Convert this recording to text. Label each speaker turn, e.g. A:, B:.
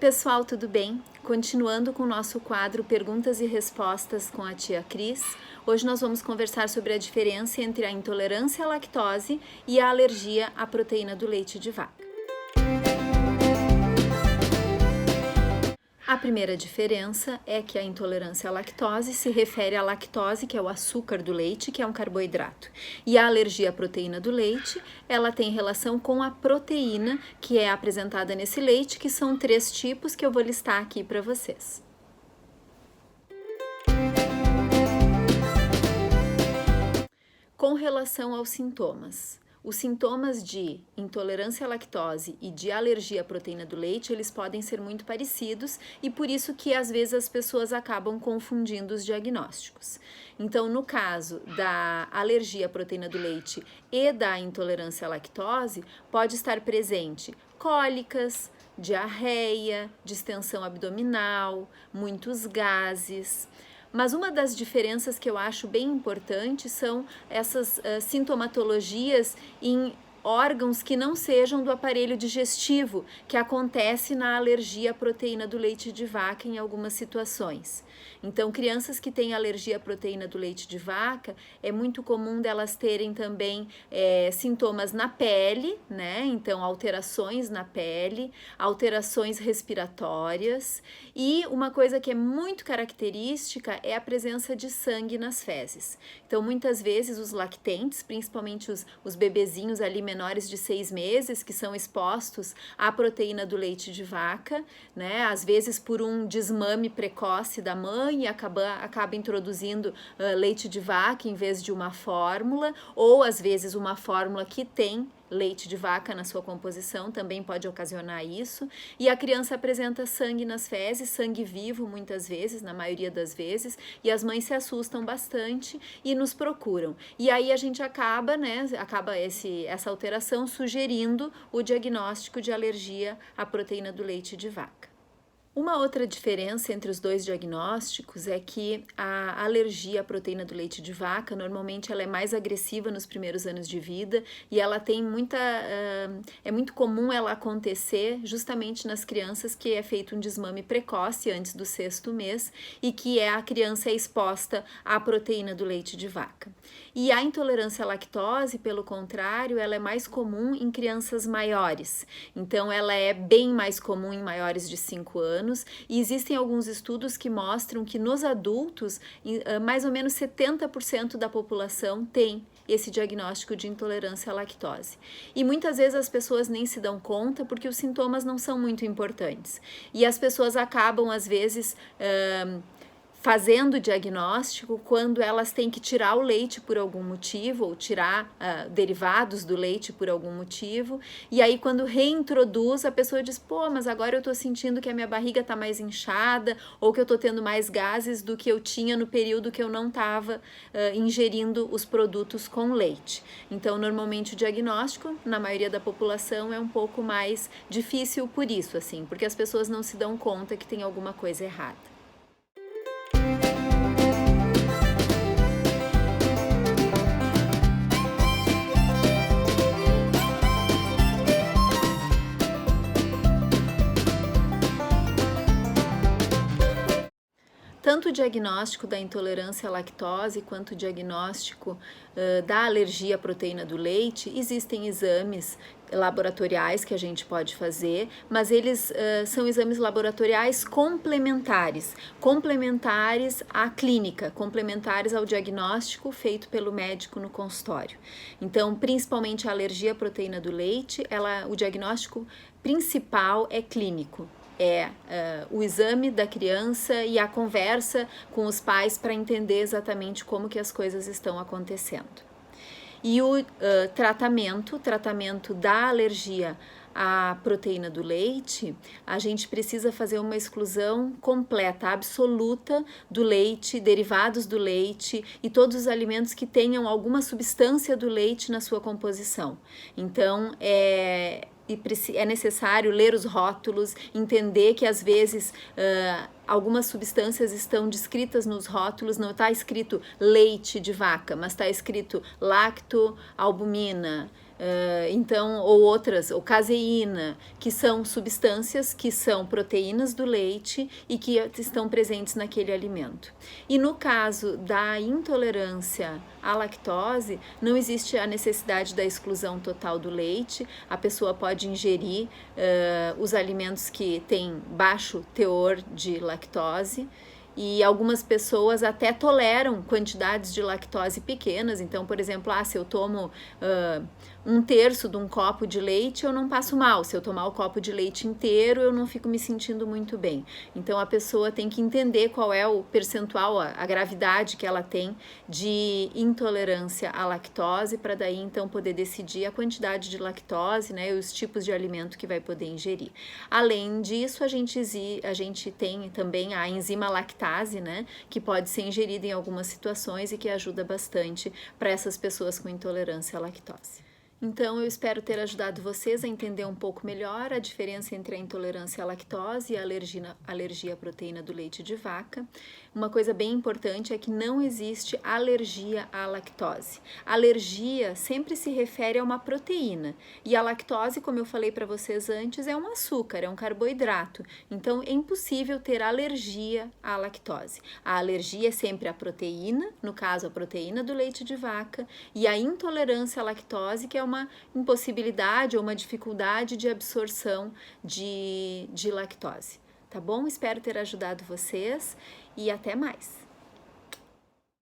A: pessoal, tudo bem? Continuando com o nosso quadro Perguntas e Respostas com a tia Cris, hoje nós vamos conversar sobre a diferença entre a intolerância à lactose e a alergia à proteína do leite de vaca. A primeira diferença é que a intolerância à lactose se refere à lactose, que é o açúcar do leite, que é um carboidrato. E a alergia à proteína do leite, ela tem relação com a proteína que é apresentada nesse leite, que são 3 tipos que eu vou listar aqui para vocês. Com relação aos sintomas. Os sintomas de intolerância à lactose e de alergia à proteína do leite, eles podem ser muito parecidos e por isso que às vezes as pessoas acabam confundindo os diagnósticos. Então, no caso da alergia à proteína do leite e da intolerância à lactose, pode estar presente cólicas, diarreia, distensão abdominal, muitos gases. Mas uma das diferenças que eu acho bem importante são essas sintomatologias em órgãos que não sejam do aparelho digestivo, que acontece na alergia à proteína do leite de vaca em algumas situações. Então, crianças que têm alergia à proteína do leite de vaca, é muito comum delas terem também sintomas na pele, né? Então, alterações na pele, alterações respiratórias e uma coisa que é muito característica é a presença de sangue nas fezes. Então, muitas vezes os lactentes, principalmente os bebezinhos ali menores de 6 meses, que são expostos à proteína do leite de vaca, né? Às vezes por um desmame precoce da mãe e acaba introduzindo leite de vaca em vez de uma fórmula, ou às vezes uma fórmula que tem leite de vaca na sua composição também pode ocasionar isso, e a criança apresenta sangue nas fezes, sangue vivo muitas vezes, na maioria das vezes, e as mães se assustam bastante e nos procuram. E aí a gente acaba essa alteração sugerindo o diagnóstico de alergia à proteína do leite de vaca. Uma outra diferença entre os dois diagnósticos é que a alergia à proteína do leite de vaca, normalmente ela é mais agressiva nos primeiros anos de vida e ela tem é muito comum ela acontecer justamente nas crianças que é feito um desmame precoce antes do 6º mês e que a criança é exposta à proteína do leite de vaca. E a intolerância à lactose, pelo contrário, ela é mais comum em crianças maiores. Então, ela é bem mais comum em maiores de 5 anos e existem alguns estudos que mostram que nos adultos, mais ou menos 70% da população tem esse diagnóstico de intolerância à lactose. E muitas vezes as pessoas nem se dão conta porque os sintomas não são muito importantes. E as pessoas acabam, às vezes, fazendo o diagnóstico quando elas têm que tirar o leite por algum motivo ou tirar derivados do leite por algum motivo, e aí quando reintroduz a pessoa diz, pô, mas agora eu tô sentindo que a minha barriga tá mais inchada ou que eu tô tendo mais gases do que eu tinha no período que eu não tava ingerindo os produtos com leite. Então, normalmente o diagnóstico, na maioria da população, é um pouco mais difícil por isso, assim, porque as pessoas não se dão conta que tem alguma coisa errada. Tanto o diagnóstico da intolerância à lactose quanto o diagnóstico da alergia à proteína do leite, existem exames laboratoriais que a gente pode fazer, mas eles são exames laboratoriais complementares à clínica, complementares ao diagnóstico feito pelo médico no consultório. Então, principalmente a alergia à proteína do leite, o diagnóstico principal é clínico. O exame da criança e a conversa com os pais para entender exatamente como que as coisas estão acontecendo. E o tratamento da alergia à proteína do leite, a gente precisa fazer uma exclusão completa, absoluta do leite, derivados do leite e todos os alimentos que tenham alguma substância do leite na sua composição. Então, é necessário ler os rótulos, entender que às vezes algumas substâncias estão descritas nos rótulos, não está escrito leite de vaca, mas está escrito lactoalbumina, Então, ou outras, ou caseína, que são substâncias que são proteínas do leite e que estão presentes naquele alimento. E no caso da intolerância à lactose, não existe a necessidade da exclusão total do leite, a pessoa pode ingerir os alimentos que têm baixo teor de lactose, e algumas pessoas até toleram quantidades de lactose pequenas. Então, por exemplo, se eu tomo 1/3 de um copo de leite, eu não passo mal. Se eu tomar o copo de leite inteiro, eu não fico me sentindo muito bem. Então, a pessoa tem que entender qual é o percentual, a gravidade que ela tem de intolerância à lactose, para daí, então, poder decidir a quantidade de lactose, né, e os tipos de alimento que vai poder ingerir. Além disso, a gente tem também a enzima lactase, né, que pode ser ingerida em algumas situações e que ajuda bastante para essas pessoas com intolerância à lactose. Então, eu espero ter ajudado vocês a entender um pouco melhor a diferença entre a intolerância à lactose e a alergia à proteína do leite de vaca. Uma coisa bem importante é que não existe alergia à lactose. Alergia sempre se refere a uma proteína, e a lactose, como eu falei para vocês antes, é um açúcar, é um carboidrato. Então, é impossível ter alergia à lactose. A alergia é sempre a proteína, no caso a proteína do leite de vaca, e a intolerância à lactose, que é uma impossibilidade ou uma dificuldade de absorção de lactose. Tá bom? Espero ter ajudado vocês e até mais!